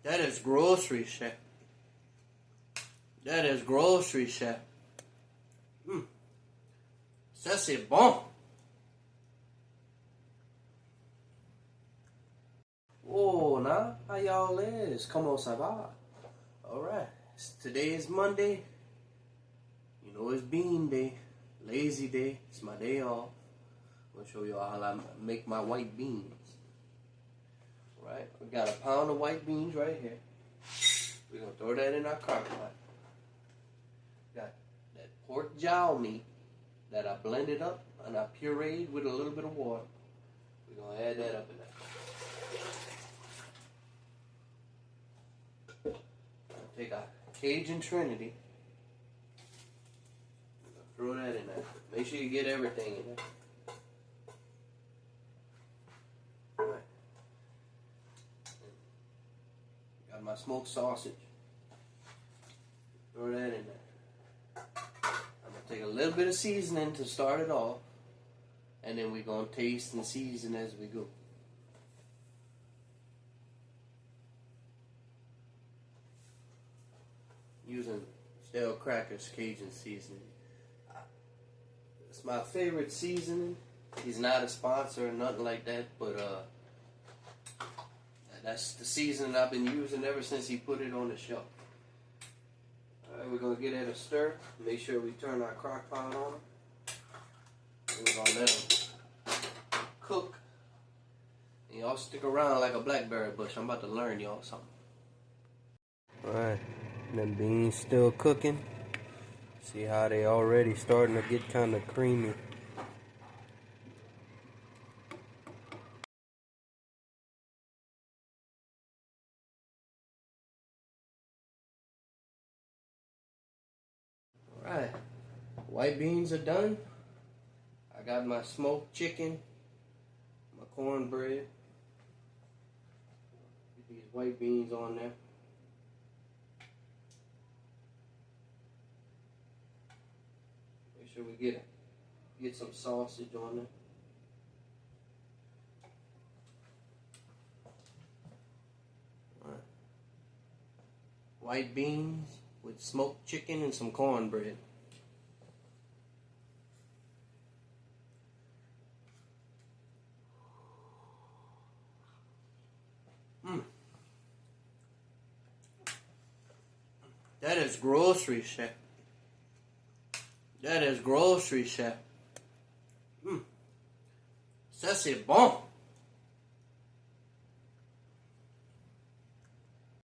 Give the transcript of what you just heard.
That is grocery Cher. That is grocery Cher. Ça c'est bon. Oh, nah, how y'all is? Comment ça va? Alright, today is Monday. You know it's bean day, lazy day. It's my day off. I'm gonna show y'all how I make my white beans. Right, we got a pound of white beans right here. We're gonna throw that in our crock pot. Got that pork jowl meat that I blended up and I pureed with a little bit of water. We're gonna add that up in there. Take a Cajun Trinity. Throw that in there. Make sure you get everything in there. Alright. Got my smoked sausage. Throw that in there. I'm going to take a little bit of seasoning to start it off. And then we're going to taste and season as we go. Using stale crackers Cajun seasoning. It's my favorite seasoning. He's not a sponsor or nothing like that, but that's the seasoning I've been using ever since he put it on the shelf. Alright, we're going to get it a stir. Make sure we turn our crock pot on. We're going to let them cook. And y'all stick around like a blackberry bush. I'm about to learn y'all something. Alright, them beans still cooking. See how they already starting to get kind of creamy. Alright, white beans are done. I got my smoked chicken, my cornbread. Get these white beans on there. Make sure we get some sausage on there. Alright. White beans with smoked chicken and some cornbread. That is grocery Cher. That is grocery Cher. Ça c'est bon.